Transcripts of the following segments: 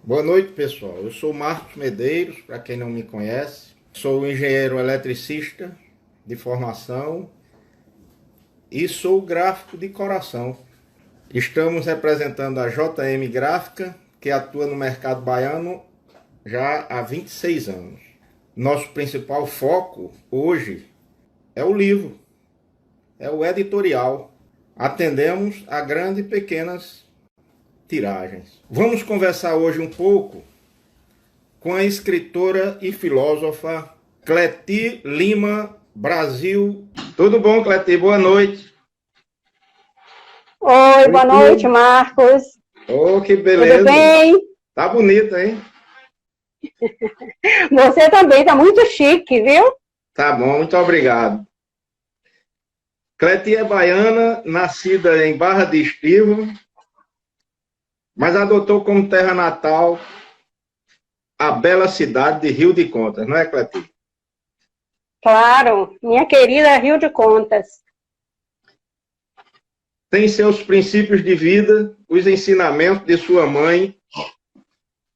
Boa noite, pessoal. Eu sou Marcos Medeiros, para quem não me conhece. Sou engenheiro eletricista de formação e sou gráfico de coração. Estamos representando a JM Gráfica, que atua no mercado baiano já há 26 anos. Nosso principal foco hoje é o livro, é o editorial. Atendemos a grandes e pequenas tiragens. Vamos conversar hoje um pouco com a escritora e filósofa Clety Lima Brasil. Tudo bom, Clety? Boa noite. Oi, boa noite, Tudo. Marcos. Oh, que Tudo beleza. bem? Tá bonita, hein? Você também tá muito chique, viu? Tá bom, muito obrigado. Clety é baiana, nascida em Barra de Estiva, mas adotou como terra natal a bela cidade de Rio de Contas, não é, Clety? Claro, minha querida Rio de Contas. Tem seus princípios de vida, os ensinamentos de sua mãe,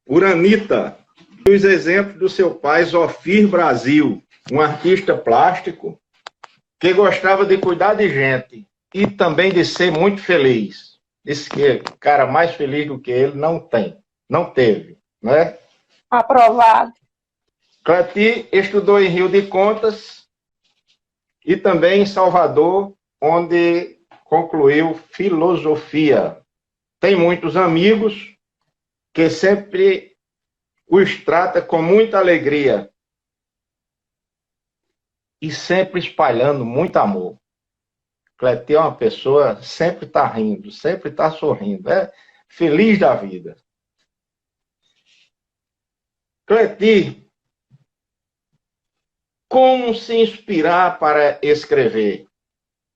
Uranita, e os exemplos do seu pai, Zofir Brasil, um artista plástico que gostava de cuidar de gente e também de ser muito feliz. Disse que cara mais feliz do que ele não tem, não teve, né? Aprovado. Clety estudou em Rio de Contas e também em Salvador, onde concluiu filosofia. Tem muitos amigos que sempre os trata com muita alegria e sempre espalhando muito amor. Clety é uma pessoa sempre está rindo, sempre está sorrindo, é feliz da vida. Clety, como se inspirar para escrever?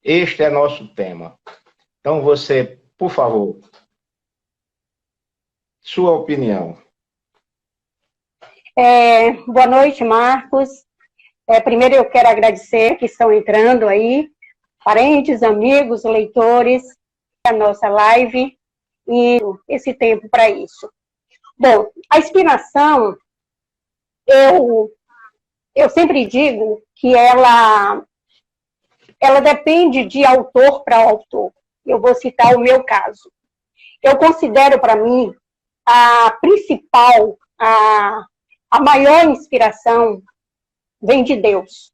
Este é nosso tema. Então você, por favor, sua opinião. Boa noite, Marcos. Primeiro eu quero agradecer que estão entrando aí, parentes, amigos, leitores, a nossa live e esse tempo para isso. Bom, a inspiração, eu sempre digo que ela depende de autor para autor. Eu vou citar o meu caso. Eu considero para mim a principal, a maior inspiração vem de Deus.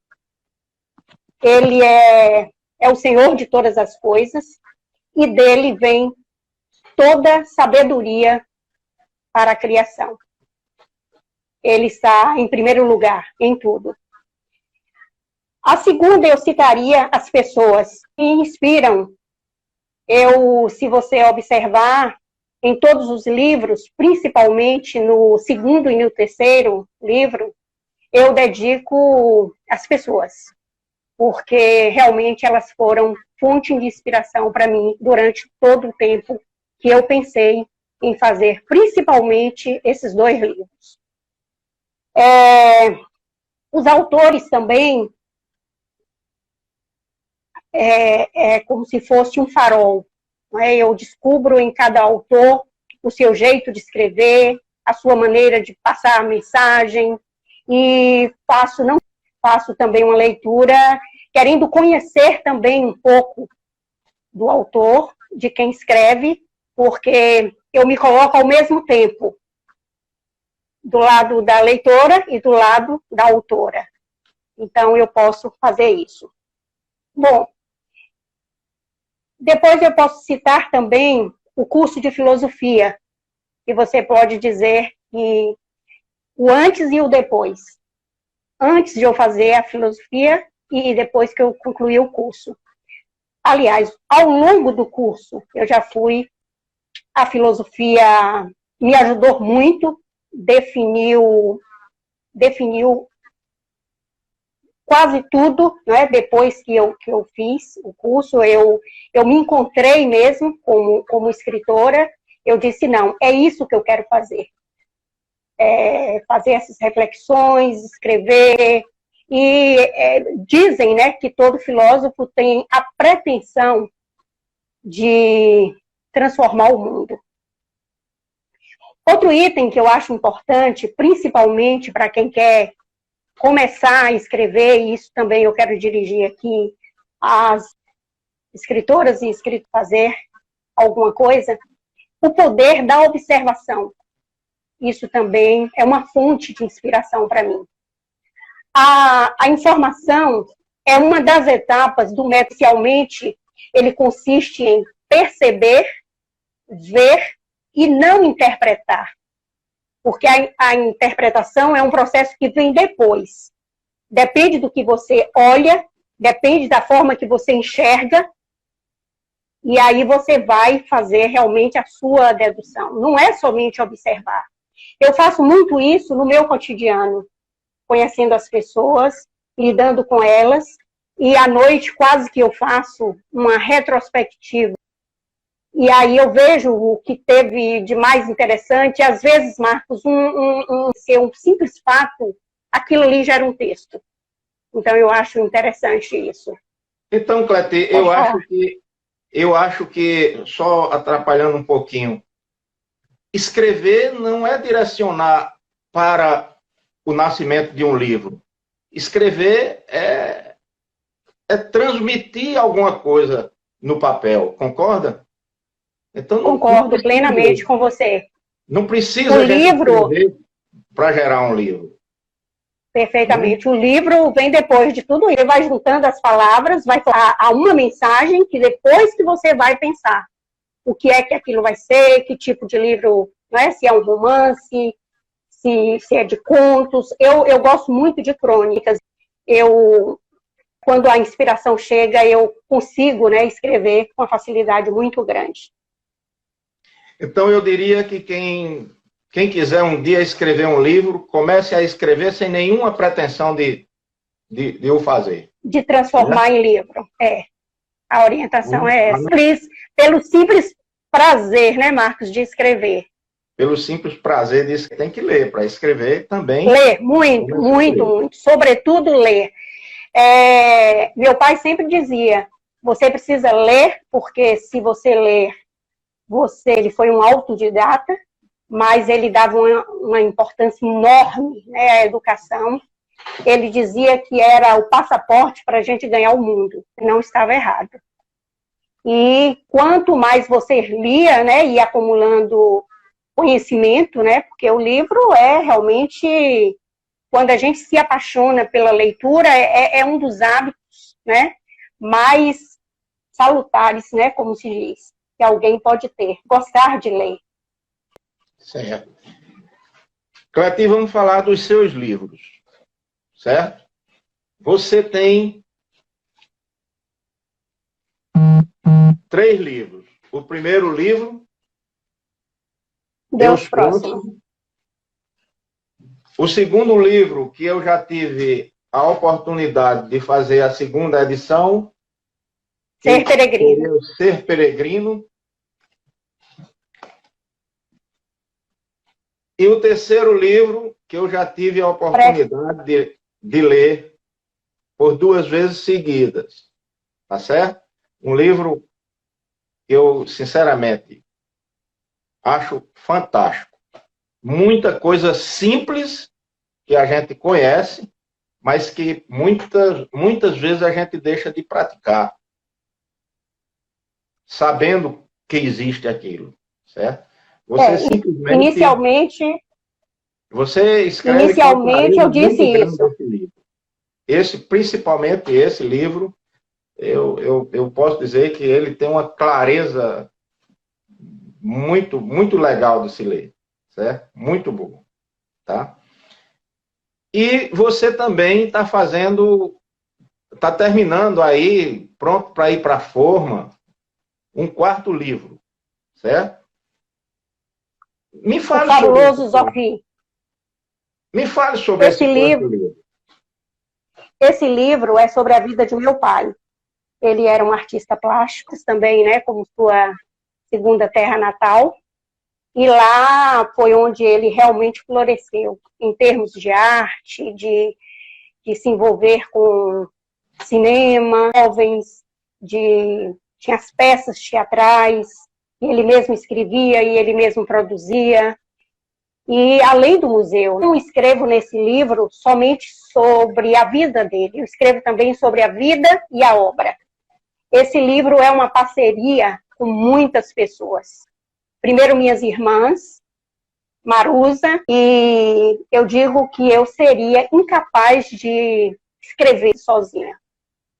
Ele é o Senhor de todas as coisas e dele vem toda sabedoria para a criação. Ele está em primeiro lugar em tudo. A segunda, eu citaria as pessoas que inspiram. Se você observar, em todos os livros, principalmente no segundo e no terceiro livro, eu dedico às pessoas, porque realmente elas foram fonte de inspiração para mim durante todo o tempo que eu pensei em fazer, principalmente esses dois livros. Os autores também é como se fosse um farol. Né? Eu descubro em cada autor o seu jeito de escrever, a sua maneira de passar a mensagem, e faço também uma leitura querendo conhecer também um pouco do autor, de quem escreve, porque eu me coloco ao mesmo tempo do lado da leitora e do lado da autora. Então, eu posso fazer isso. Bom, depois eu posso citar também o curso de filosofia, que você pode dizer que o antes e o depois. Antes de eu fazer a filosofia e depois que eu concluí o curso. Aliás, ao longo do curso, eu já fui, a filosofia me ajudou muito, definiu quase tudo, né? Depois que eu fiz o curso, eu me encontrei mesmo como escritora, eu disse, não, é isso que eu quero fazer. Fazer essas reflexões, escrever, e dizem, né, que todo filósofo tem a pretensão de transformar o mundo. Outro item que eu acho importante, principalmente para quem quer começar a escrever, e isso também eu quero dirigir aqui às escritoras e escritores fazer alguma coisa, o poder da observação. Isso também é uma fonte de inspiração para mim. A informação é uma das etapas do método. Inicialmente, ele consiste em perceber, ver e não interpretar. Porque a interpretação é um processo que vem depois. Depende do que você olha, depende da forma que você enxerga, e aí você vai fazer realmente a sua dedução. Não é somente observar. Eu faço muito isso no meu cotidiano, conhecendo as pessoas, lidando com elas, e à noite quase que eu faço uma retrospectiva. E aí eu vejo o que teve de mais interessante. Às vezes, Marcos, um simples fato, aquilo ali gera um texto. Então, eu acho interessante isso. Então, Cleti, eu acho que, só atrapalhando um pouquinho, escrever não é direcionar para o nascimento de um livro. Escrever é transmitir alguma coisa no papel, concorda? Então, Concordo plenamente com você. Não precisa escrever para gerar um livro. Perfeitamente. O livro vem depois de tudo isso. Ele vai juntando as palavras, vai falar a uma mensagem que depois que você vai pensar o que é que aquilo vai ser, que tipo de livro, né? Se é um romance, se é de contos. Eu gosto muito de crônicas. Quando a inspiração chega, eu consigo, né, escrever com uma facilidade muito grande. Então, eu diria que quem quiser um dia escrever um livro, comece a escrever sem nenhuma pretensão de o fazer. De transformar em livro, A orientação é essa. Pelo simples prazer, né, Marcos, de escrever. Pelo simples prazer de escrever. Tem que ler, para escrever também. Ler, muito, muito, muito. Sobretudo, ler. Meu pai sempre dizia, você precisa ler, porque se você ler, ele foi um autodidata, mas ele dava uma importância enorme, né, à educação. Ele dizia que era o passaporte para a gente ganhar o mundo. Não estava errado. E quanto mais você lia, né, ia acumulando conhecimento, né, porque o livro é realmente, quando a gente se apaixona pela leitura, é um dos hábitos, né, mais salutares, né, como se diz, que alguém pode ter, gostar de ler. Certo. Cleti, vamos falar dos seus livros, certo? Você tem 3 livros. O primeiro livro, Deus Próximo. O segundo livro, que eu já tive a oportunidade de fazer a segunda edição, Ser Peregrino. Ser Peregrino. E o terceiro livro, que eu já tive a oportunidade de ler por 2 vezes seguidas. Tá certo? Um livro que eu, sinceramente, acho fantástico. Muita coisa simples que a gente conhece, mas que muitas vezes a gente deixa de praticar, sabendo que existe aquilo, certo? Você simplesmente... Você escreve... Inicialmente eu disse isso. Principalmente esse livro, eu posso dizer que ele tem uma clareza muito, muito legal de se ler, certo? Muito bom, tá? E você também está terminando aí, pronto para ir para a forma, um 4º livro, certo? Me fale Fabuloso Zofim. Me fale sobre esse livro. Esse livro é sobre a vida de meu pai. Ele era um artista plástico também, né, como sua segunda terra natal. E lá foi onde ele realmente floresceu, em termos de arte, de se envolver com cinema, jovens, tinha as peças teatrais, ele mesmo escrevia e ele mesmo produzia. E além do museu, não escrevo nesse livro somente sobre a vida dele, eu escrevo também sobre a vida e a obra. Esse livro é uma parceria com muitas pessoas. Primeiro, minhas irmãs, Marusa, e eu digo que eu seria incapaz de escrever sozinha,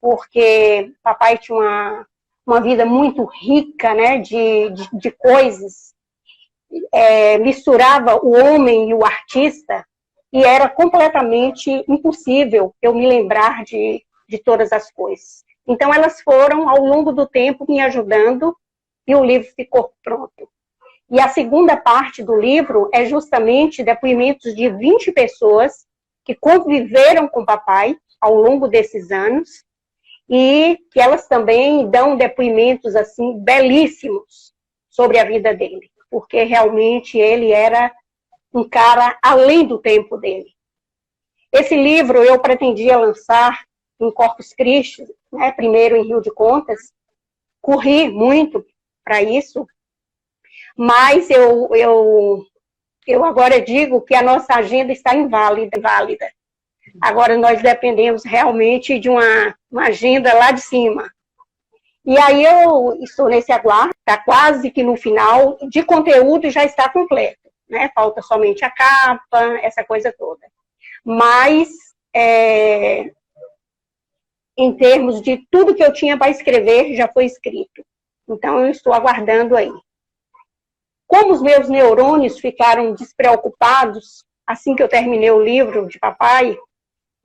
porque papai tinha uma vida muito rica, né, de coisas, misturava o homem e o artista, e era completamente impossível eu me lembrar de todas as coisas. Então, elas foram, ao longo do tempo, me ajudando, e o livro ficou pronto. E a segunda parte do livro é justamente depoimentos de 20 pessoas que conviveram com o papai ao longo desses anos, e que elas também dão depoimentos assim belíssimos sobre a vida dele, porque realmente ele era um cara além do tempo dele. Esse livro eu pretendia lançar em Corpus Christi, né, primeiro em Rio de Contas, corri muito para isso, mas eu agora digo que a nossa agenda está inválida. Agora nós dependemos realmente de uma agenda lá de cima. E aí eu estou nesse aguardo, está quase que no final, de conteúdo já está completo, né? Falta somente a capa, essa coisa toda. Mas, em termos de tudo que eu tinha para escrever, já foi escrito. Então, eu estou aguardando aí. Como os meus neurônios ficaram despreocupados assim que eu terminei o livro de papai,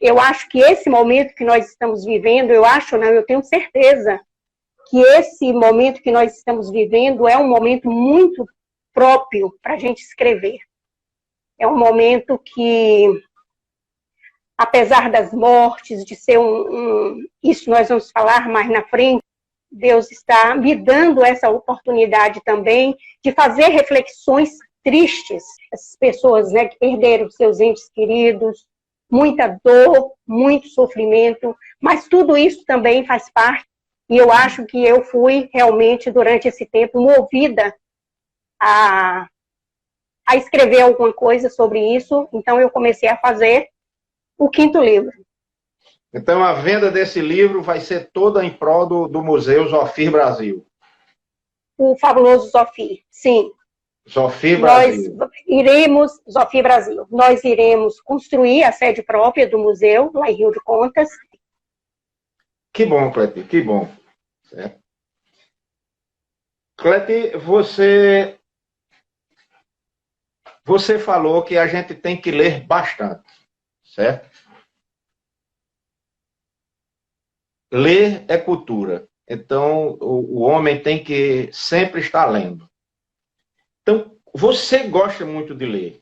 eu acho que esse momento que nós estamos vivendo, eu tenho certeza que esse momento que nós estamos vivendo é um momento muito próprio para a gente escrever. É um momento que, apesar das mortes, de ser isso nós vamos falar mais na frente, Deus está me dando essa oportunidade também de fazer reflexões tristes. As pessoas, né, que perderam seus entes queridos, muita dor, muito sofrimento, mas tudo isso também faz parte, e eu acho que eu fui realmente, durante esse tempo, movida a escrever alguma coisa sobre isso, então eu comecei a fazer o 5º livro. Então a venda desse livro vai ser toda em prol do Museu Zofir Brasil. O fabuloso Zofir, sim. Zofir Brasil. Zofir Brasil. Nós iremos construir a sede própria do museu, lá em Rio de Contas. Que bom, Cleti, que bom. Certo. Cleti, você falou que a gente tem que ler bastante, certo? Ler é cultura. Então, o homem tem que sempre estar lendo. Então, você gosta muito de ler.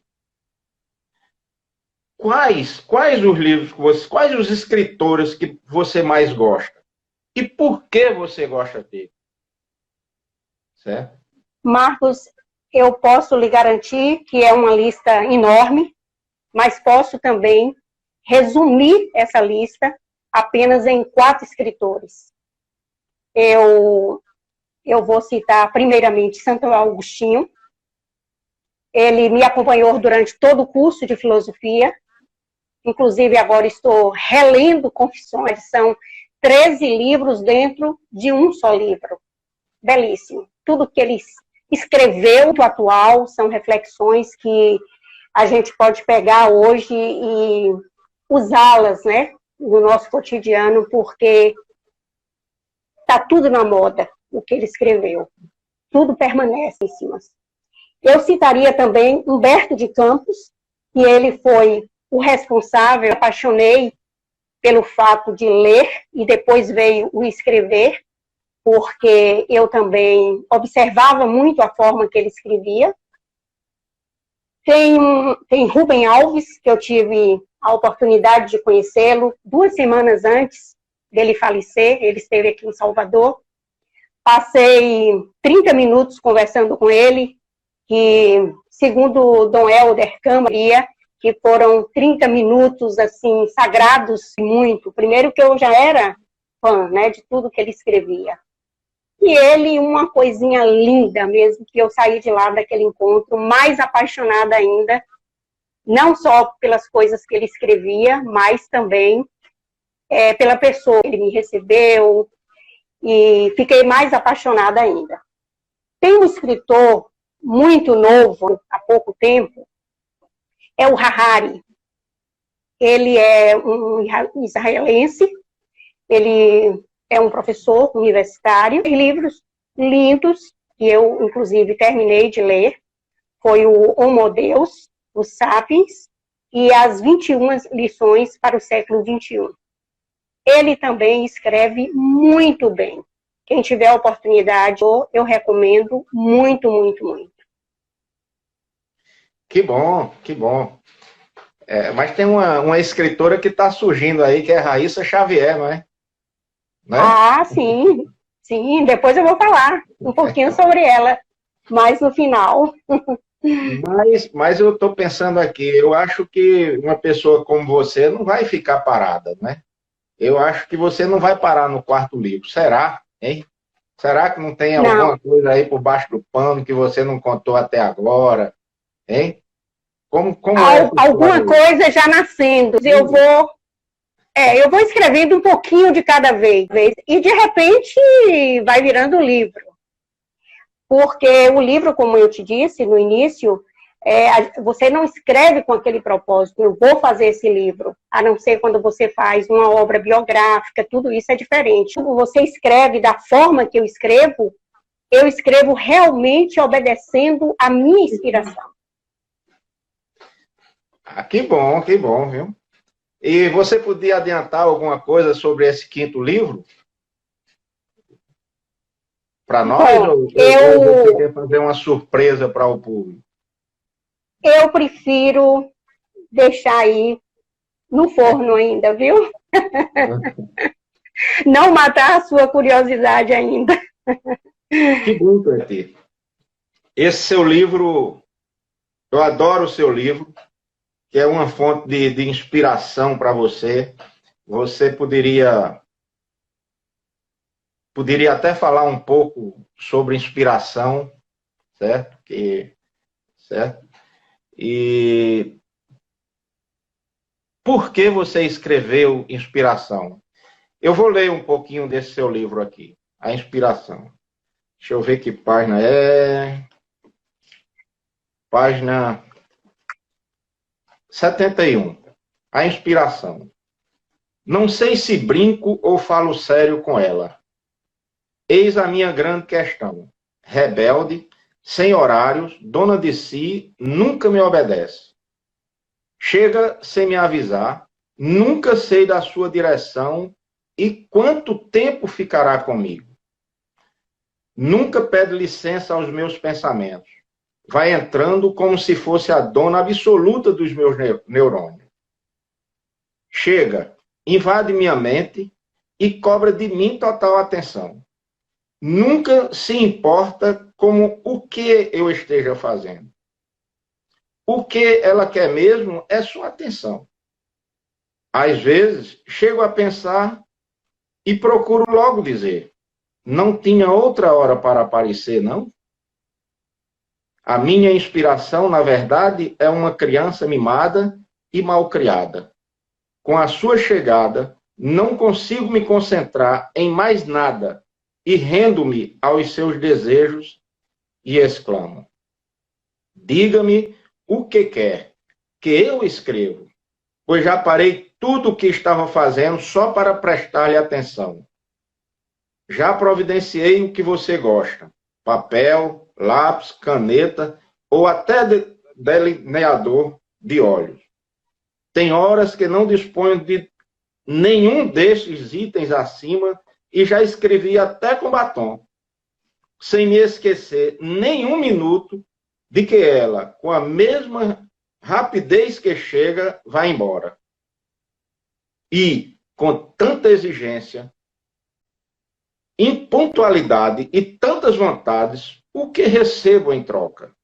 Quais os livros que quais os escritores que você mais gosta? E por que você gosta dele? Certo? Marcos, eu posso lhe garantir que é uma lista enorme, mas posso também resumir essa lista apenas em 4 escritores. Eu vou citar primeiramente Santo Agostinho. Ele me acompanhou durante todo o curso de filosofia. Inclusive, agora estou relendo Confissões. São 13 livros dentro de um só livro. Belíssimo. Tudo que ele escreveu do atual são reflexões que a gente pode pegar hoje e usá-las, né, no nosso cotidiano, porque está tudo na moda, o que ele escreveu. Tudo permanece em cima. Eu citaria também Humberto de Campos, que ele foi o responsável, eu me apaixonei pelo fato de ler e depois veio o escrever, porque eu também observava muito a forma que ele escrevia. Tem Rubem Alves, que eu tive a oportunidade de conhecê-lo 2 semanas antes dele falecer, ele esteve aqui em Salvador. Passei 30 minutos conversando com ele, que, segundo Dom Helder Câmara, que foram 30 minutos, assim, sagrados muito. Primeiro que eu já era fã, né, de tudo que ele escrevia. E ele, uma coisinha linda mesmo, que eu saí de lá daquele encontro mais apaixonada ainda, não só pelas coisas que ele escrevia, mas também pela pessoa que ele me recebeu, e fiquei mais apaixonada ainda. Tem um escritor muito novo, há pouco tempo, é o Harari. Ele é um israelense, ele é um professor universitário, tem livros lindos, que eu, inclusive, terminei de ler, foi o Homo Deus, os Sapiens, e as 21 lições para o século XXI. Ele também escreve muito bem. Quem tiver a oportunidade, eu recomendo muito, muito, muito. Que bom, que bom. Mas tem uma escritora que está surgindo aí, que é Raíssa Xavier, não é? Né? Ah, sim. Sim, depois eu vou falar um pouquinho sobre ela, mais no final. Mas eu estou pensando aqui, eu acho que uma pessoa como você não vai ficar parada, né? Eu acho que você não vai parar no quarto livro. Será, hein? Será que não tem alguma coisa aí por baixo do pano que você não contou até agora, hein? Como é? Alguma coisa já nascendo. Eu vou escrevendo um pouquinho de cada vez. E, de repente, vai virando livro. Porque o livro, como eu te disse no início, você não escreve com aquele propósito, eu vou fazer esse livro, a não ser quando você faz uma obra biográfica, tudo isso é diferente. Quando você escreve da forma que eu escrevo realmente obedecendo a minha inspiração. Que bom, viu? E você podia adiantar alguma coisa sobre esse quinto livro? Para nós? Ou você quer fazer uma surpresa para o público? Eu prefiro deixar aí no forno ainda, viu? Não matar a sua curiosidade ainda. Que bom, Cletir. Esse seu livro, eu adoro o seu livro, que é uma fonte de inspiração para você. Você poderia até falar um pouco sobre inspiração, certo? Certo? E por que você escreveu inspiração? Eu vou ler um pouquinho desse seu livro aqui, A Inspiração. Deixa eu ver que página é. Página 71. A Inspiração. Não sei se brinco ou falo sério com ela. Eis a minha grande questão. Rebelde, sem horários, dona de si, nunca me obedece. Chega sem me avisar, nunca sei da sua direção e quanto tempo ficará comigo. Nunca pede licença aos meus pensamentos. Vai entrando como se fosse a dona absoluta dos meus neurônios. Chega, invade minha mente e cobra de mim total atenção. Nunca se importa com o que eu esteja fazendo. O que ela quer mesmo é sua atenção. Às vezes, chego a pensar e procuro logo dizer: não tinha outra hora para aparecer, não? A minha inspiração, na verdade, é uma criança mimada e malcriada. Com a sua chegada, não consigo me concentrar em mais nada e rendo-me aos seus desejos e exclamo: diga-me o que quer, que eu escrevo, pois já parei tudo o que estava fazendo só para prestar-lhe atenção. Já providenciei o que você gosta: papel, lápis, caneta ou até delineador de olhos. Tem horas que não disponho de nenhum destes itens acima e já escrevi até com batom, sem me esquecer nem um minuto de que ela, com a mesma rapidez que chega, vai embora. E, com tanta exigência, impontualidade e tantas vontades, o que recebo em troca?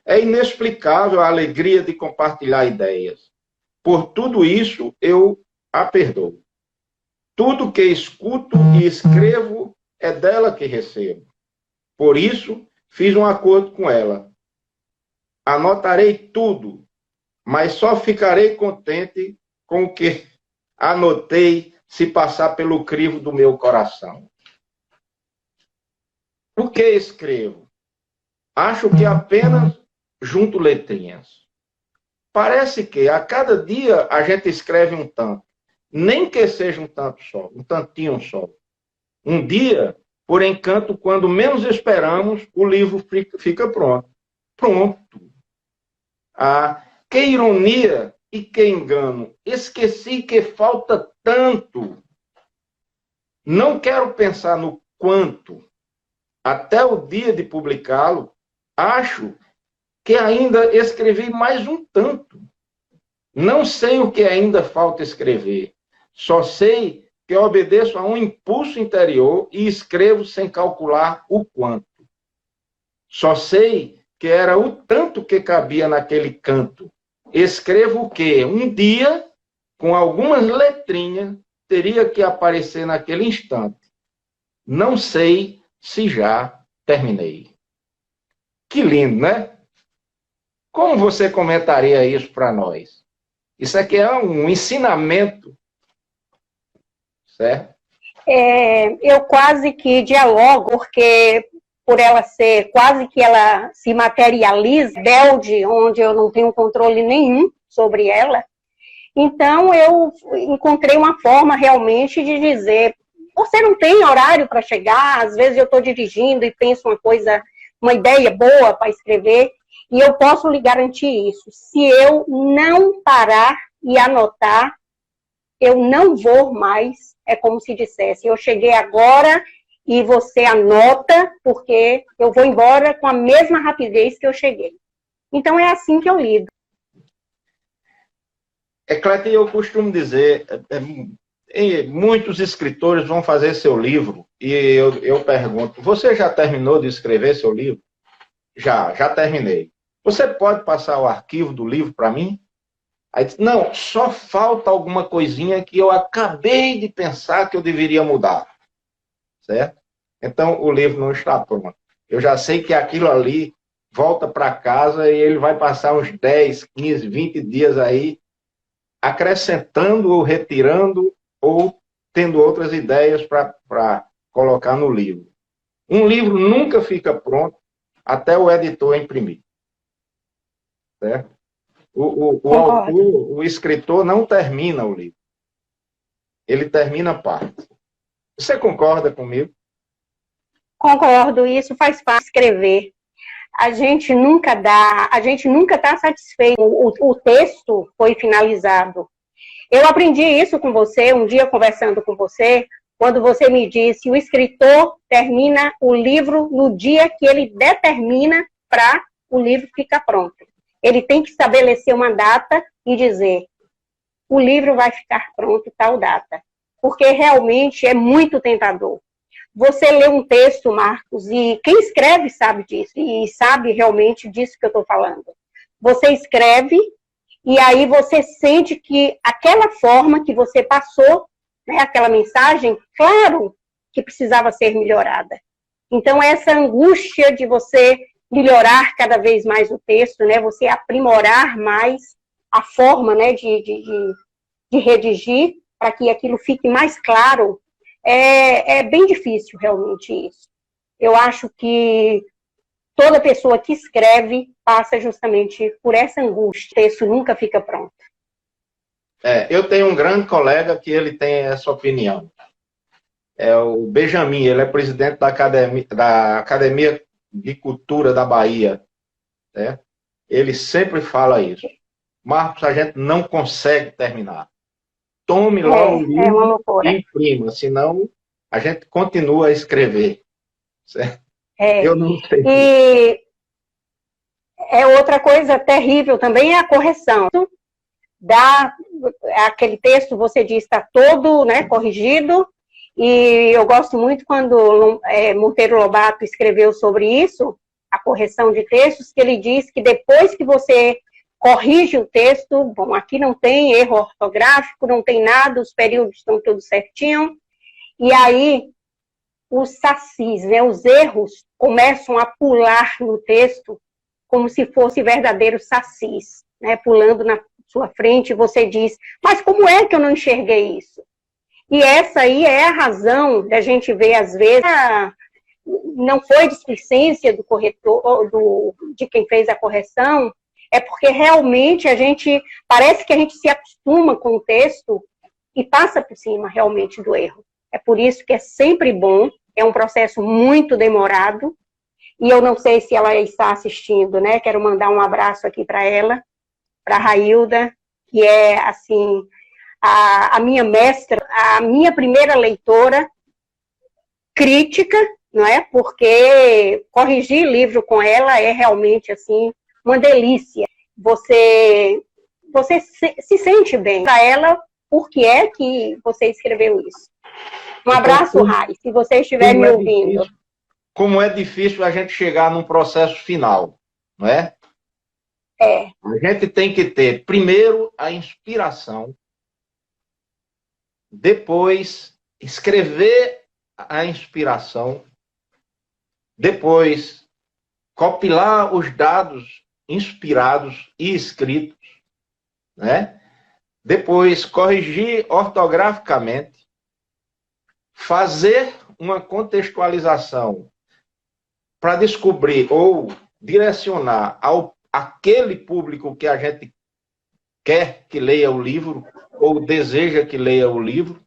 É inexplicável a alegria de compartilhar ideias. Por tudo isso, eu a perdoo. Tudo que escuto e escrevo é dela que recebo. Por isso, fiz um acordo com ela. Anotarei tudo, mas só ficarei contente com o que anotei se passar pelo crivo do meu coração. O que escrevo? Acho que apenas junto letrinhas. Parece que a cada dia a gente escreve um tanto. Nem que seja um tanto só, um tantinho só. Um dia, por encanto, quando menos esperamos, o livro fica pronto. Pronto. Ah, que ironia e que engano. Esqueci que falta tanto. Não quero pensar no quanto. Até o dia de publicá-lo, acho que ainda escrevi mais um tanto. Não sei o que ainda falta escrever. Só sei que obedeço a um impulso interior e escrevo sem calcular o quanto. Só sei que era o tanto que cabia naquele canto. Escrevo o quê? Um dia, com algumas letrinhas, teria que aparecer naquele instante. Não sei se já terminei. Que lindo, né? Como você comentaria isso para nós? Isso aqui é um ensinamento, certo? Eu quase que dialogo, porque por ela ser, quase que ela se materializa, rebelde, onde eu não tenho controle nenhum sobre ela. Então, eu encontrei uma forma realmente de dizer, você não tem horário para chegar, às vezes eu estou dirigindo e penso uma ideia boa para escrever, e eu posso lhe garantir isso. Se eu não parar e anotar, eu não vou mais, é como se dissesse, eu cheguei agora e você anota, porque eu vou embora com a mesma rapidez que eu cheguei. Então, é assim que eu lido. Clétia, eu costumo dizer, muitos escritores vão fazer seu livro, e eu pergunto, você já terminou de escrever seu livro? Já terminei. Você pode passar o arquivo do livro para mim? Aí diz, não, só falta alguma coisinha que eu acabei de pensar que eu deveria mudar. Certo? Então, o livro não está pronto. Eu já sei que aquilo ali volta para casa e ele vai passar uns 10, 15, 20 dias aí acrescentando ou retirando ou tendo outras ideias para colocar no livro. Um livro nunca fica pronto até o editor imprimir. Certo? O autor, o escritor não termina o livro. Ele termina a parte. Você concorda comigo? Concordo, isso faz parte de escrever. A gente nunca está satisfeito. O texto foi finalizado. Eu aprendi isso com você, um dia conversando com você, quando você me disse, o escritor termina o livro no dia que ele determina para o livro ficar pronto. Ele tem que estabelecer uma data e dizer, o livro vai ficar pronto tal data. Porque realmente é muito tentador. Você lê um texto, Marcos, e quem escreve sabe disso, e sabe realmente disso que eu estou falando. Você escreve, e aí você sente que aquela forma que você passou, né, aquela mensagem, claro que precisava ser melhorada. Então, essa angústia de você melhorar cada vez mais o texto, né, você aprimorar mais a forma, né, de redigir, para que aquilo fique mais claro, é bem difícil realmente isso. Eu acho que toda pessoa que escreve passa justamente por essa angústia. O texto nunca fica pronto. Eu tenho um grande colega que ele tem essa opinião. É o Benjamin, ele é presidente da Academia de Cultura da Bahia. Né? Ele sempre fala isso. Marcos, a gente não consegue terminar. Tome lá o livro e imprima, senão a gente continua a escrever. Certo? Eu não sei. E outra coisa terrível também é a correção. Aquele texto, você diz, está todo, né, corrigido, e eu gosto muito quando Monteiro Lobato escreveu sobre isso, a correção de textos, que ele diz que depois que você corrige o texto, bom, aqui não tem erro ortográfico, não tem nada, os períodos estão tudo certinho, e aí os sacis, né, os erros começam a pular no texto como se fosse verdadeiros sacis, né, pulando na sua frente, e você diz, mas como é que eu não enxerguei isso? E essa aí é a razão da gente ver, às vezes, não foi displicência do corretor, de quem fez a correção, é porque realmente parece que a gente se acostuma com o texto e passa por cima realmente do erro. É por isso que é sempre bom, é um processo muito demorado, e eu não sei se ela está assistindo, né? Quero mandar um abraço aqui para ela, para a Railda, que é, assim, a minha mestra, a minha primeira leitora crítica, não é? Porque corrigir livro com ela é realmente, assim, uma delícia. Você se sente bem para ela, por que é que você escreveu isso. Um abraço, Rai, se você estiver me ouvindo. Como é difícil a gente chegar num processo final, não é? É. A gente tem que ter, primeiro, a inspiração, depois, escrever a inspiração, depois, compilar os dados inspirados e escritos, né? Depois, corrigir ortograficamente, fazer uma contextualização para descobrir ou direcionar aquele público que a gente quer que leia o livro ou deseja que leia o livro,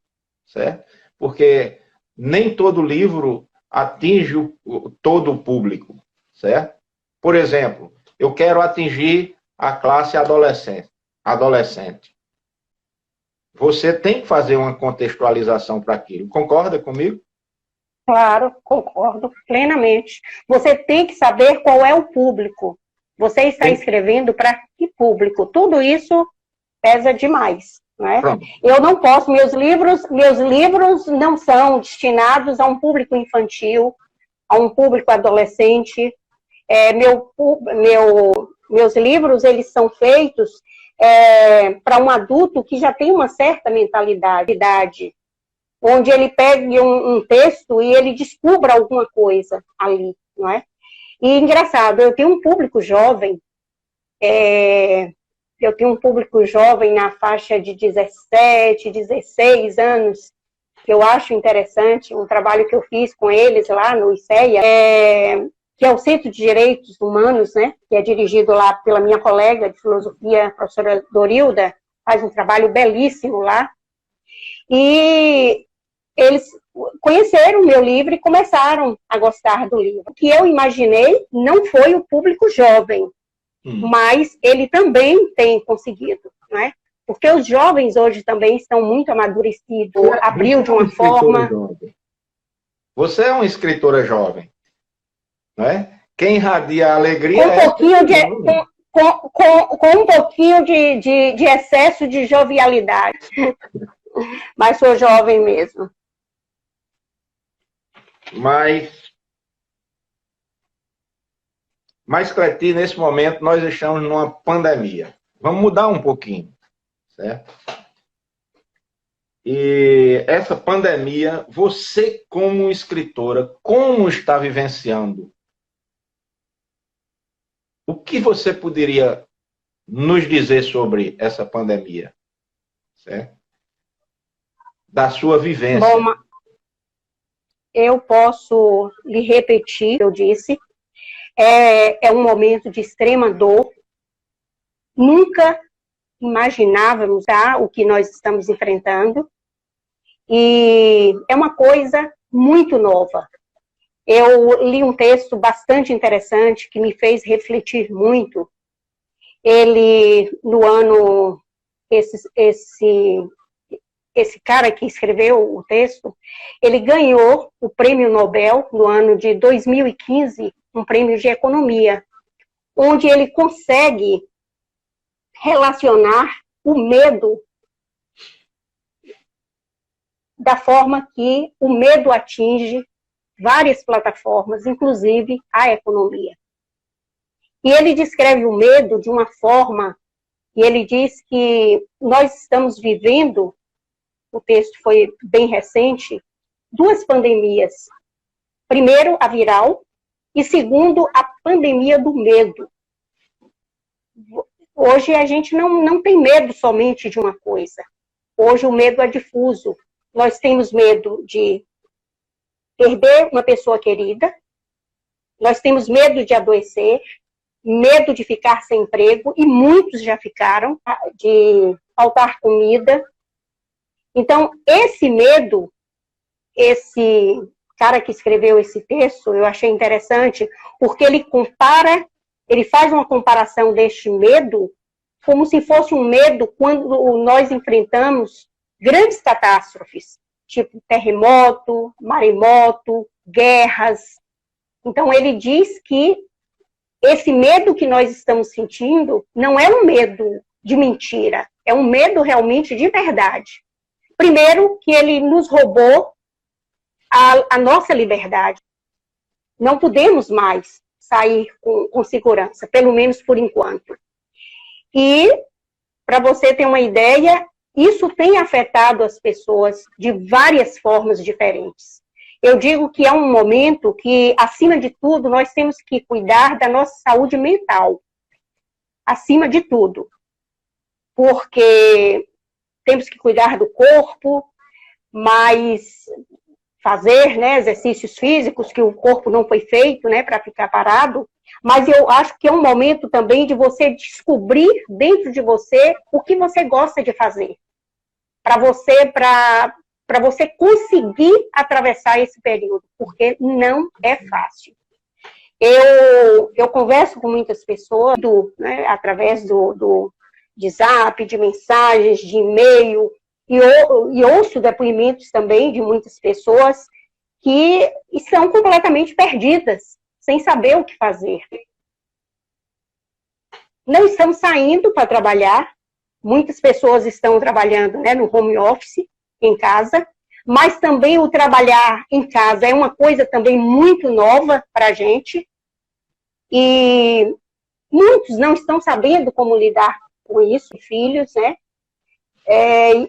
certo? Porque nem todo livro atinge todo o público, certo? Por exemplo, eu quero atingir a classe adolescente. Você tem que fazer uma contextualização para aquilo. Concorda comigo? Claro, concordo plenamente. Você tem que saber qual é o público. Você está escrevendo para que público? Tudo isso pesa demais, não é? Eu não posso, meus livros não são destinados a um público infantil, a um público adolescente. Meus livros, eles são feitos para um adulto que já tem uma certa mentalidade, onde ele pegue um texto e ele descubra alguma coisa ali, não é? E engraçado, eu tenho um público jovem, na faixa de 17, 16 anos, que eu acho interessante, um trabalho que eu fiz com eles lá no ICEA, que é o Centro de Direitos Humanos, né, que é dirigido lá pela minha colega de filosofia, a professora Dorilda, faz um trabalho belíssimo lá, e eles conheceram o meu livro e começaram a gostar do livro. O que eu imaginei não foi o público jovem, mas ele também tem conseguido, não é? Porque os jovens hoje também estão muito amadurecidos, abriu de uma forma... Você é uma escritora jovem, não é? Quem irradia a alegria com um pouquinho de excesso de jovialidade. Mas sou jovem mesmo. Mas, Cleti, nesse momento, nós estamos numa pandemia. Vamos mudar um pouquinho, certo? E essa pandemia, você como escritora, como está vivenciando? O que você poderia nos dizer sobre essa pandemia, certo? Da sua vivência. Bom, eu posso lhe repetir o que eu disse. É um momento de extrema dor. Nunca imaginávamos o que nós estamos enfrentando. E é uma coisa muito nova. Eu li um texto bastante interessante que me fez refletir muito. Ele, no ano... Esse cara que escreveu o texto, ele ganhou o Prêmio Nobel no ano de 2015, um prêmio de economia, onde ele consegue relacionar o medo da forma que o medo atinge várias plataformas, inclusive a economia. E ele descreve o medo de uma forma, e ele diz que nós estamos vivendo, o texto foi bem recente, 2 pandemias Primeiro, a viral, e segundo, a pandemia do medo. Hoje a gente não tem medo somente de uma coisa. Hoje o medo é difuso. Nós temos medo de perder uma pessoa querida, nós temos medo de adoecer, medo de ficar sem emprego, e muitos já ficaram, de faltar comida. Então, esse medo, esse cara que escreveu esse texto, eu achei interessante, porque ele faz uma comparação deste medo como se fosse um medo quando nós enfrentamos grandes catástrofes, tipo terremoto, maremoto, guerras. Então, ele diz que esse medo que nós estamos sentindo não é um medo de mentira, é um medo realmente de verdade. Primeiro, que ele nos roubou a nossa liberdade. Não podemos mais sair com segurança, pelo menos por enquanto. E, para você ter uma ideia, isso tem afetado as pessoas de várias formas diferentes. Eu digo que é um momento que, acima de tudo, nós temos que cuidar da nossa saúde mental. Acima de tudo. Porque temos que cuidar do corpo, mas fazer, né, exercícios físicos, que o corpo não foi feito, né, para ficar parado. Mas eu acho que é um momento também de você descobrir dentro de você o que você gosta de fazer. Para você conseguir atravessar esse período, porque não é fácil. Eu converso com muitas pessoas, né, através de zap, de mensagens, de e-mail, e ouço depoimentos também de muitas pessoas que estão completamente perdidas, sem saber o que fazer. Não estão saindo para trabalhar, muitas pessoas estão trabalhando, né, no home office, em casa, mas também o trabalhar em casa é uma coisa também muito nova para a gente, e muitos não estão sabendo como lidar com isso, filhos, né?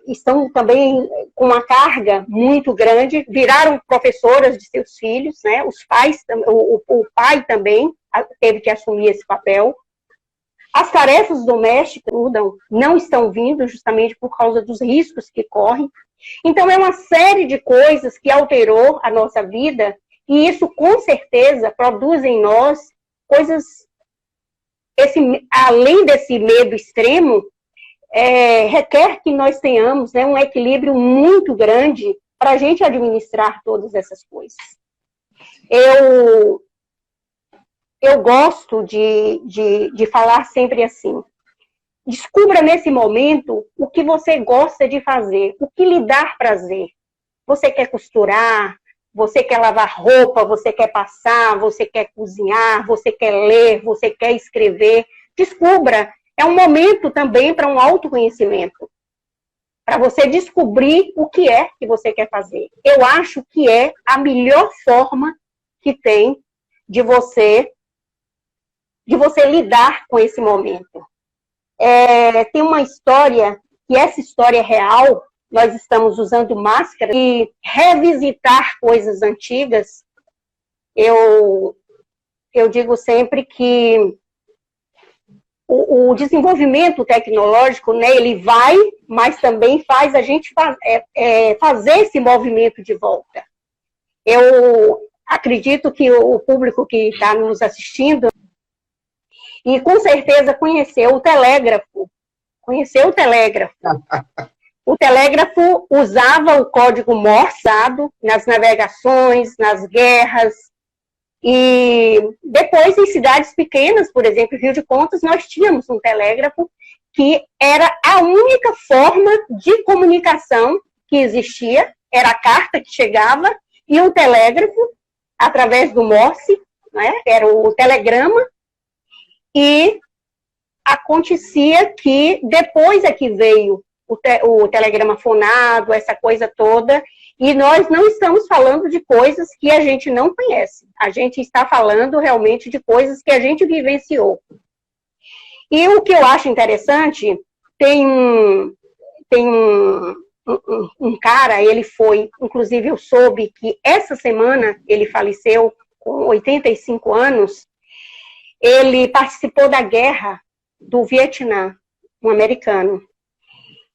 Estão também com uma carga muito grande, viraram professoras de seus filhos, né? Os pais, o pai também teve que assumir esse papel. As tarefas domésticas não estão vindo justamente por causa dos riscos que correm. Então, é uma série de coisas que alterou a nossa vida, e isso, com certeza, produz em nós coisas, além desse medo extremo, requer que nós tenhamos, né, um equilíbrio muito grande para a gente administrar todas essas coisas. Eu gosto de falar sempre assim: descubra nesse momento o que você gosta de fazer, o que lhe dá prazer. Você quer costurar, você quer lavar roupa, você quer passar, você quer cozinhar, você quer ler, você quer escrever. Descubra. É um momento também para um autoconhecimento, para você descobrir o que é que você quer fazer. Eu acho que é a melhor forma que tem de você lidar com esse momento. Tem uma história, e essa história é real, nós estamos usando máscara, e revisitar coisas antigas, eu digo sempre que o desenvolvimento tecnológico, né, ele vai, mas também faz a gente fazer esse movimento de volta. Eu acredito que o público que está nos assistindo, e com certeza conheceu o telégrafo. O telégrafo usava o código Morse nas navegações, nas guerras. E depois, em cidades pequenas, por exemplo, Rio de Contas, nós tínhamos um telégrafo que era a única forma de comunicação que existia, era a carta que chegava, e o telégrafo, através do Morse, né, era o telegrama, e acontecia que depois é que veio o telegrama fonado, essa coisa toda, e nós não estamos falando de coisas que a gente não conhece. A gente está falando realmente de coisas que a gente vivenciou. E o que eu acho interessante, tem um cara, ele foi, inclusive eu soube que essa semana ele faleceu com 85 anos, ele participou da guerra do Vietnã, um americano.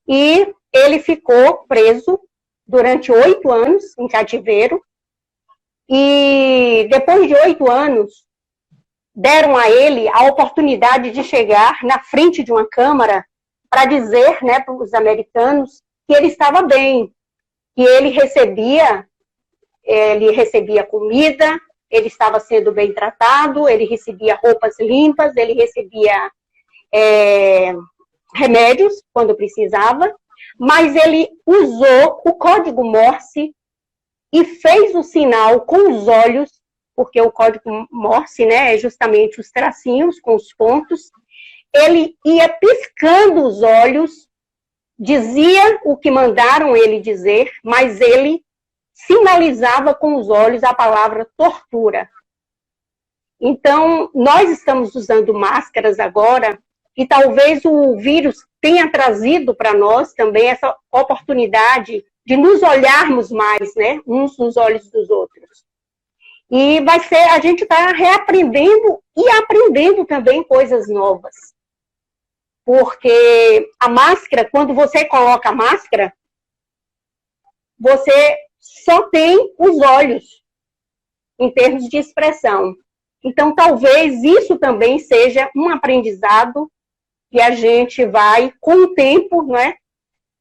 E ele ficou preso durante 8 anos em cativeiro. E depois de 8 anos, deram a ele a oportunidade de chegar na frente de uma câmara para dizer, né, para os americanos que ele estava bem, que ele recebia comida, ele estava sendo bem tratado, ele recebia roupas limpas, ele recebia remédios quando precisava, mas ele usou o código Morse e fez o sinal com os olhos, porque o código Morse, né, é justamente os tracinhos com os pontos. Ele ia piscando os olhos, dizia o que mandaram ele dizer, mas ele sinalizava com os olhos a palavra tortura. Então, nós estamos usando máscaras agora, e talvez o vírus tenha trazido para nós também essa oportunidade de nos olharmos mais, né, uns nos olhos dos outros. E a gente está reaprendendo e aprendendo também coisas novas. Porque a máscara, quando você coloca a máscara, você só tem os olhos, em termos de expressão. Então, talvez isso também seja um aprendizado que a gente vai, com o tempo, né,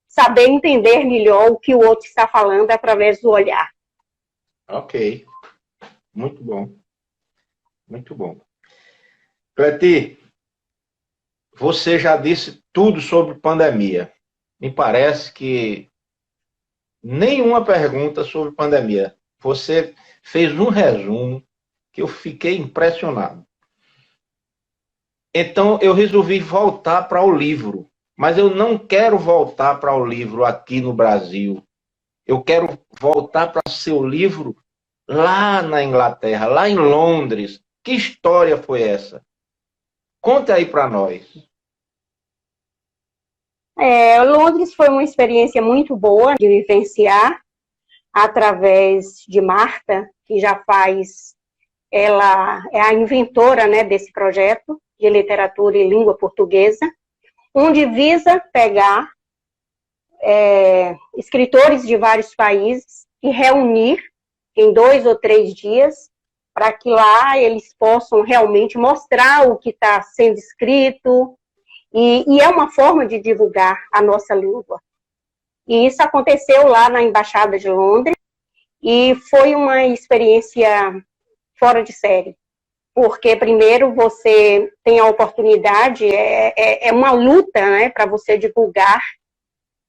saber entender melhor o que o outro está falando através do olhar. Ok. Muito bom. Muito bom. Cleti, você já disse tudo sobre pandemia. Me parece que nenhuma pergunta sobre pandemia. Você fez um resumo que eu fiquei impressionado. Então, eu resolvi voltar para o livro. Mas eu não quero voltar para o livro aqui no Brasil. Eu quero voltar para seu livro lá na Inglaterra, lá em Londres. Que história foi essa? Conta aí para nós. Londres foi uma experiência muito boa de vivenciar através de Marta, que ela é a inventora, né, desse projeto de literatura e língua portuguesa, onde visa pegar escritores de vários países e reunir em 2 ou 3 dias, para que lá eles possam realmente mostrar o que está sendo escrito, e é uma forma de divulgar a nossa língua. E isso aconteceu lá na Embaixada de Londres, e foi uma experiência fora de série. Porque, primeiro, você tem a oportunidade, é uma luta, né, para você divulgar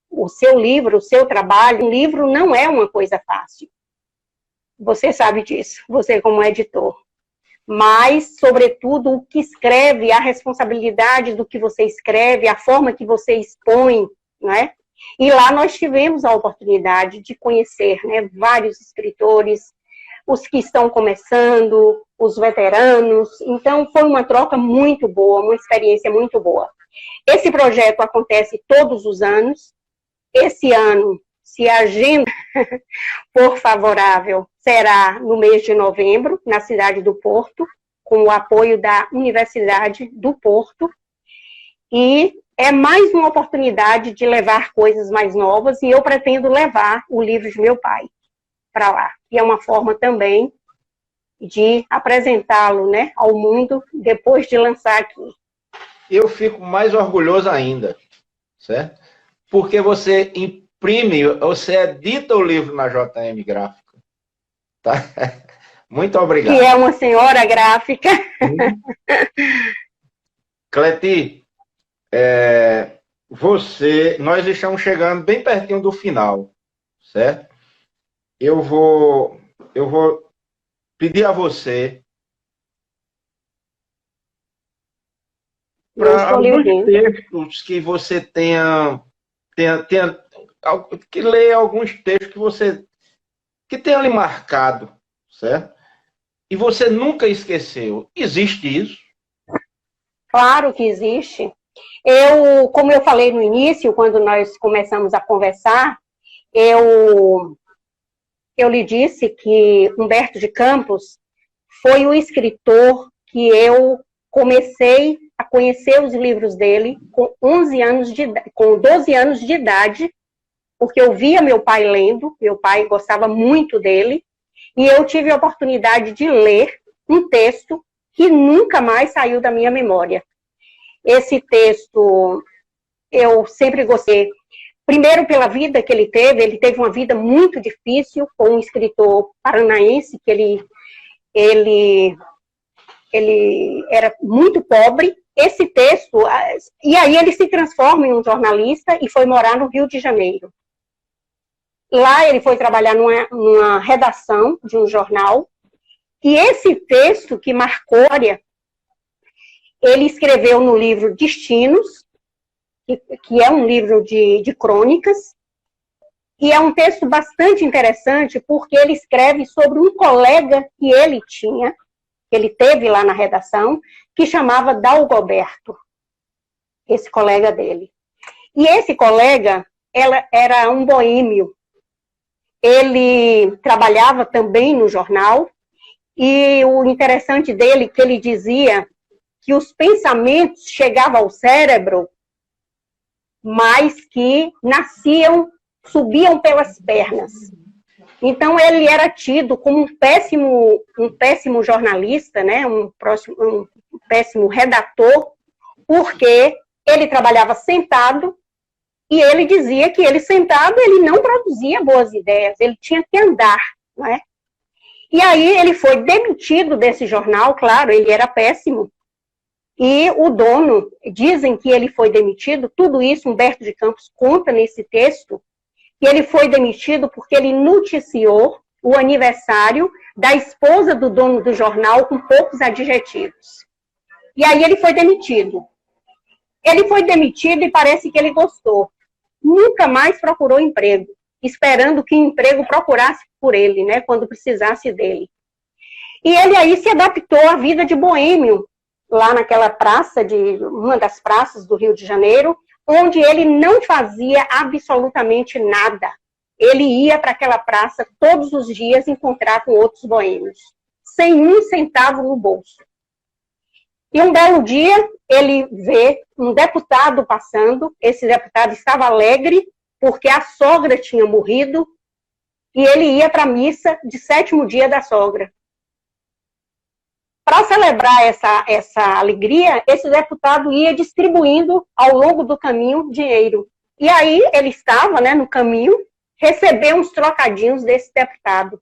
o seu livro, o seu trabalho. Um livro não é uma coisa fácil. Você sabe disso, você como editor. Mas, sobretudo, o que escreve, a responsabilidade do que você escreve, a forma que você expõe, né? E lá nós tivemos a oportunidade de conhecer, né, vários escritores, os que estão começando, os veteranos. Então, foi uma troca muito boa, uma experiência muito boa. Esse projeto acontece todos os anos. Esse ano, se a agenda for favorável, será no mês de novembro, na cidade do Porto, com o apoio da Universidade do Porto. E é mais uma oportunidade de levar coisas mais novas, e eu pretendo levar o livro de meu pai para lá. E é uma forma também de apresentá-lo, né, ao mundo depois de lançar aqui. Eu fico mais orgulhoso ainda, certo? Porque você imprime, você edita o livro na JM Gráfica. Tá? Muito obrigado. Que é uma senhora gráfica. Cleti, nós estamos chegando bem pertinho do final, certo? Eu vou pedir a você para alguns textos que você tenha que ler alguns textos que tenha lhe marcado, certo? E você nunca esqueceu. Existe isso? Claro que existe. Como eu falei no início, quando nós começamos a conversar, eu lhe disse que Humberto de Campos foi o escritor que eu comecei a conhecer os livros dele com 12 anos de idade, porque eu via meu pai lendo, meu pai gostava muito dele, e eu tive a oportunidade de ler um texto que nunca mais saiu da minha memória. Esse texto eu sempre gostei, primeiro pela vida que ele teve uma vida muito difícil, foi um escritor paranaense, que ele era muito pobre. Esse texto, e aí ele se transforma em um jornalista e foi morar no Rio de Janeiro. Lá ele foi trabalhar numa redação de um jornal, e esse texto que marcou, ele escreveu no livro Destinos, que é um livro de crônicas, e é um texto bastante interessante, porque ele escreve sobre um colega que ele tinha, que ele teve lá na redação, que chamava Dalgoberto, esse colega dele. E esse colega era um boêmio. Ele trabalhava também no jornal, e o interessante dele é que ele dizia que os pensamentos chegavam ao cérebro, mas que subiam pelas pernas. Então, ele era tido como um péssimo jornalista, né? um péssimo redator, porque ele trabalhava sentado, e ele dizia que ele sentado, ele não produzia boas ideias, ele tinha que andar, não é? E aí ele foi demitido desse jornal, claro, ele era péssimo, e o dono, dizem que ele foi demitido, tudo isso Humberto de Campos conta nesse texto, que ele foi demitido porque ele noticiou o aniversário da esposa do dono do jornal com poucos adjetivos. E aí ele foi demitido. Ele foi demitido e parece que ele gostou. Nunca mais procurou emprego, esperando que o emprego procurasse por ele, né, quando precisasse dele. E ele aí se adaptou à vida de boêmio, lá naquela praça, uma das praças do Rio de Janeiro, onde ele não fazia absolutamente nada. Ele ia para aquela praça todos os dias encontrar com outros boêmios, sem um centavo no bolso. E um belo dia, ele vê um deputado passando, esse deputado estava alegre, porque a sogra tinha morrido, e ele ia para a missa de 7º dia da sogra. Para celebrar essa alegria, esse deputado ia distribuindo ao longo do caminho dinheiro. E aí ele estava, né, no caminho, recebeu uns trocadinhos desse deputado.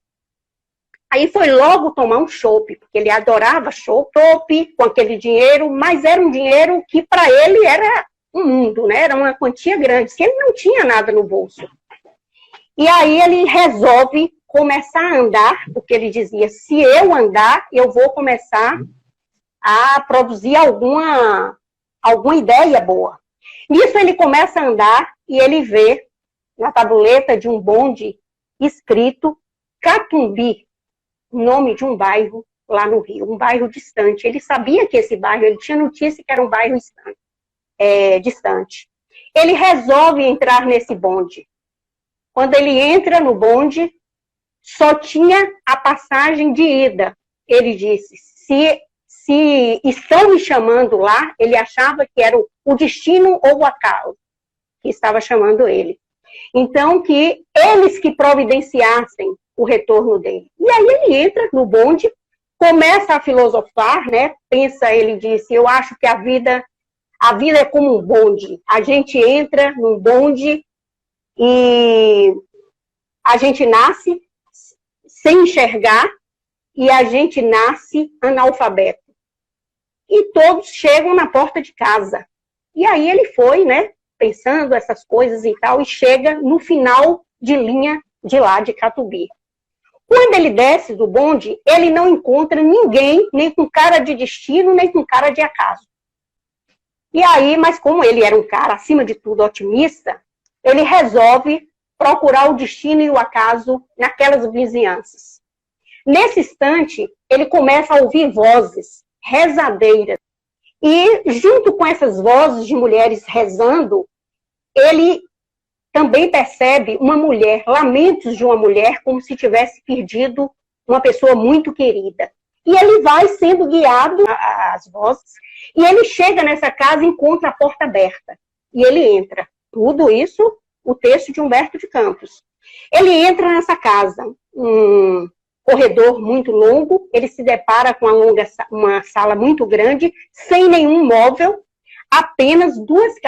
Aí foi logo tomar um chopp, porque ele adorava chopp com aquele dinheiro, mas era um dinheiro que para ele era um mundo, né? Era uma quantia grande, que ele não tinha nada no bolso. E aí ele resolve começar a andar, porque ele dizia, se eu andar, eu vou começar a produzir alguma ideia boa. Nisso ele começa a andar e ele vê na tabuleta de um bonde escrito Catumbi, nome de um bairro lá no Rio, um bairro distante. Ele sabia que esse bairro, ele tinha notícia que era um bairro distante. Ele resolve entrar nesse bonde. Quando ele entra no bonde, só tinha a passagem de ida. Ele disse, se estão me chamando lá, ele achava que era o destino ou o acaso que estava chamando ele. Então, que eles que providenciassem o retorno dele. E aí ele entra no bonde, começa a filosofar, né? Pensa, ele disse, eu acho que a vida é como um bonde. A gente entra num bonde e a gente nasce sem enxergar e a gente nasce analfabeto. E todos chegam na porta de casa. E aí ele foi, né, pensando essas coisas e tal, e chega no final de linha de lá, de Catumbi. Quando ele desce do bonde, ele não encontra ninguém, nem com cara de destino, nem com cara de acaso. E aí, mas como ele era um cara, acima de tudo, otimista, ele resolve procurar o destino e o acaso naquelas vizinhanças. Nesse instante, ele começa a ouvir vozes rezadeiras. E, junto com essas vozes de mulheres rezando, ele também percebe uma mulher, lamentos de uma mulher, como se tivesse perdido uma pessoa muito querida. E ele vai sendo guiado às vozes, e ele chega nessa casa e encontra a porta aberta. E ele entra. Tudo isso, o texto de Humberto de Campos. Ele entra nessa casa, um corredor muito longo, ele se depara com uma sala muito grande, sem nenhum móvel, apenas duas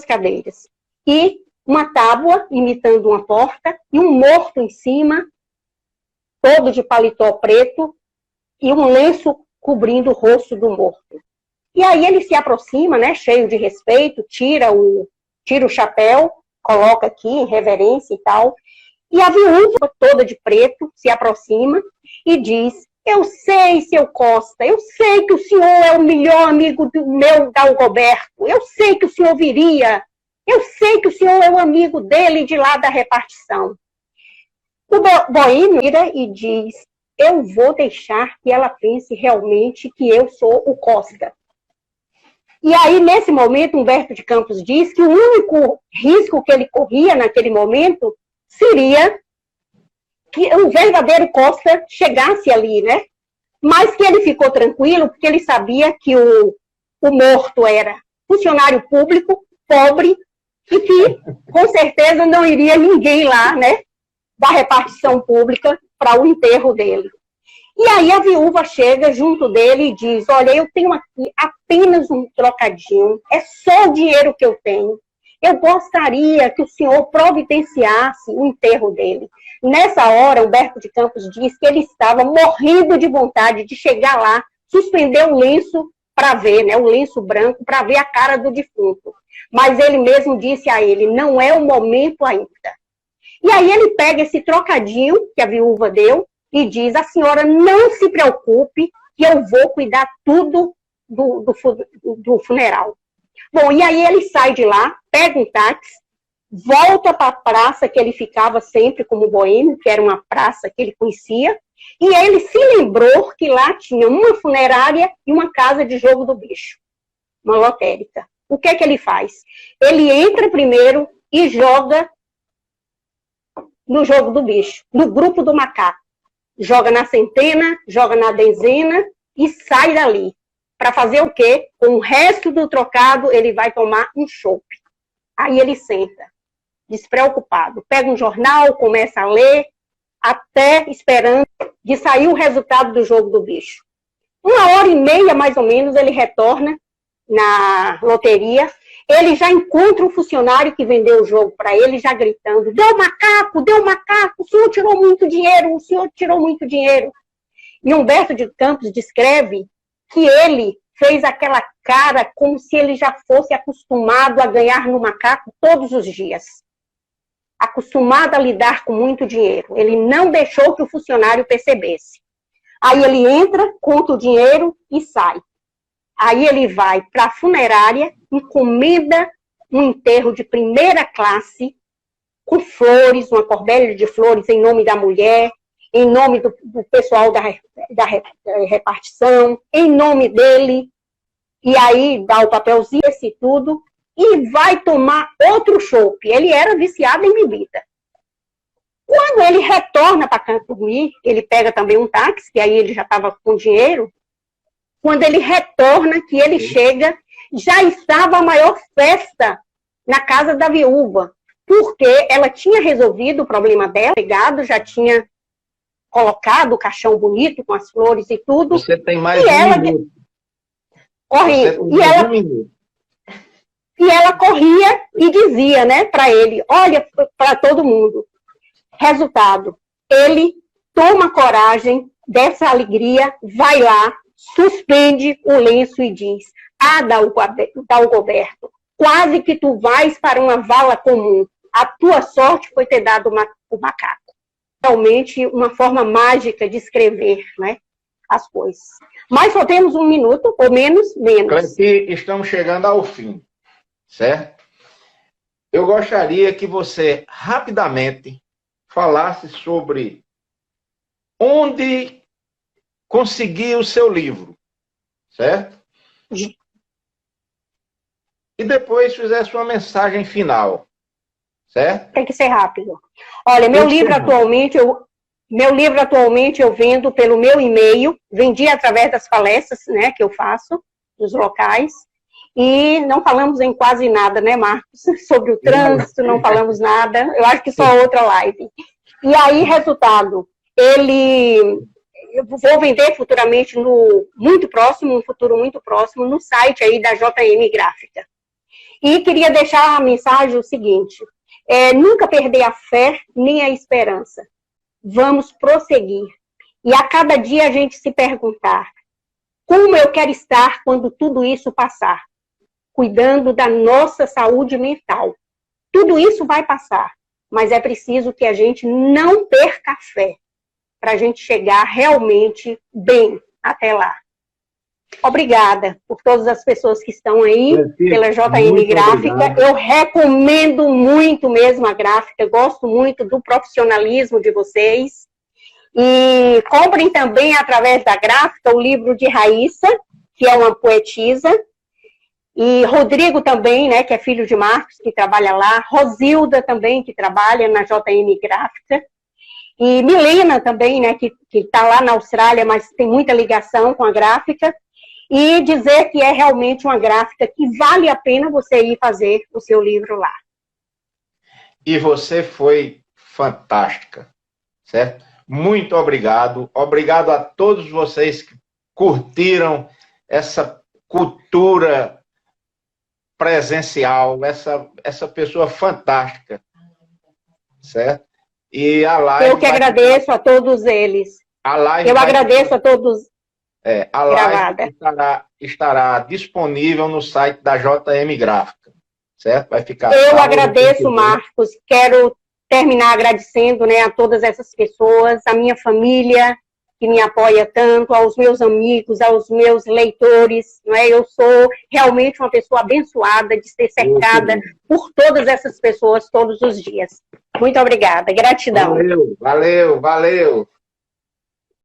cadeiras, e uma tábua imitando uma porta, e um morto em cima, todo de paletó preto, e um lenço cobrindo o rosto do morto. E aí ele se aproxima, né, cheio de respeito, tira o chapéu, coloca aqui em reverência e tal, e a viúva, toda de preto, se aproxima e diz: eu sei, seu Costa, eu sei que o senhor é o melhor amigo do meu Dagoberto, eu sei que o senhor viria, eu sei que o senhor é o amigo dele de lá da repartição. O boêmio vira e diz: eu vou deixar que ela pense realmente que eu sou o Costa. E aí, nesse momento, Humberto de Campos diz que o único risco que ele corria naquele momento seria que o verdadeiro Costa chegasse ali, né? Mas que ele ficou tranquilo, porque ele sabia que o morto era funcionário público, pobre, e que, com certeza, não iria ninguém lá, né, da repartição pública para o enterro dele. E aí a viúva chega junto dele e diz: olha, eu tenho aqui apenas um trocadinho, é só o dinheiro que eu tenho. Eu gostaria que o senhor providenciasse o enterro dele. Nessa hora, Humberto de Campos diz que ele estava morrendo de vontade de chegar lá, suspender o lenço para ver, né, o lenço branco, para ver a cara do defunto. Mas ele mesmo disse a ele: não é o momento ainda. E aí ele pega esse trocadinho que a viúva deu e diz: a senhora não se preocupe, que eu vou cuidar tudo do funeral. Bom, e aí ele sai de lá, pega um táxi, volta para a praça que ele ficava sempre como boêmio, que era uma praça que ele conhecia, e ele se lembrou que lá tinha uma funerária e uma casa de jogo do bicho, uma lotérica. O que é que ele faz? Ele entra primeiro e joga no jogo do bicho, no grupo do macaco. Joga na centena, joga na dezena e sai dali. Para fazer o quê? Com o resto do trocado, ele vai tomar um chopp. Aí ele senta, despreocupado. Pega um jornal, começa a ler, até esperando de sair o resultado do jogo do bicho. 1h30, mais ou menos, ele retorna na loteria. Ele já encontra um funcionário que vendeu o jogo para ele, já gritando: deu macaco, o senhor tirou muito dinheiro, o senhor tirou muito dinheiro. E Humberto de Campos descreve que ele fez aquela cara como se ele já fosse acostumado a ganhar no macaco todos os dias. Acostumado a lidar com muito dinheiro. Ele não deixou que o funcionário percebesse. Aí ele entra, conta o dinheiro e sai. Aí ele vai para a funerária, encomenda um enterro de primeira classe, com flores, uma corbelha de flores em nome da mulher, em nome do pessoal da repartição, em nome dele, e aí dá o papelzinho, esse tudo, e vai tomar outro chopp. Ele era viciado em bebida. Quando ele retorna para Cambuí, ele pega também um táxi, que aí ele já estava com dinheiro. Quando ele retorna, que ele chega, já estava a maior festa na casa da viúva, porque ela tinha resolvido o problema dela, já tinha colocado o caixão bonito com as flores e tudo. Você tem mais minuto. Correndo. E ela corria e dizia, né, para ele: olha, para todo mundo. Resultado, ele toma coragem dessa alegria, vai lá, suspende o lenço e diz: Dagoberto, quase que tu vais para uma vala comum. A tua sorte foi ter dado o macaco. Realmente uma forma mágica de escrever, né, as coisas. Mas só temos 1 minuto, ou menos. Cleide, estamos chegando ao fim, certo? Eu gostaria que você rapidamente falasse sobre onde conseguir o seu livro, certo? e depois fizesse uma mensagem final, certo? Tem que ser rápido. Olha, meu livro atualmente eu vendo pelo meu e-mail, vendi através das palestras, né, que eu faço, dos locais, e não falamos em quase nada, né, Marcos? Sobre o trânsito, não falamos nada, eu acho que só outra live. E aí, resultado, eu vou vender futuramente um futuro muito próximo, no site aí da JM Gráfica. E queria deixar a mensagem o seguinte, nunca perder a fé nem a esperança. Vamos prosseguir. E a cada dia a gente se perguntar, como eu quero estar quando tudo isso passar? Cuidando da nossa saúde mental. Tudo isso vai passar, mas é preciso que a gente não perca a fé, para a gente chegar realmente bem até lá. Obrigada por todas as pessoas que estão aí, pela JM Gráfica. Obrigado. Eu recomendo muito mesmo a gráfica, gosto muito do profissionalismo de vocês. E comprem também, através da gráfica, o livro de Raíssa, que é uma poetisa. E Rodrigo também, né, que é filho de Marcos, que trabalha lá. Rosilda também, que trabalha na JM Gráfica. E Milena também, né, que está lá na Austrália, mas tem muita ligação com a gráfica. E dizer que é realmente uma gráfica que vale a pena você ir fazer o seu livro lá. E você foi fantástica, certo? Muito obrigado. Obrigado a todos vocês que curtiram essa cultura presencial, essa pessoa fantástica, certo? E a live... Eu que agradeço a todos eles. Eu agradeço a todos. A live estará disponível no site da JM Gráfica, certo? Vai ficar. Eu agradeço, Marcos. Quero terminar agradecendo, né, a todas essas pessoas, a minha família, que me apoia tanto, aos meus amigos, aos meus leitores. Não é? Eu sou realmente uma pessoa abençoada de ser cercada por todas essas pessoas todos os dias. Muito obrigada. Gratidão. Valeu.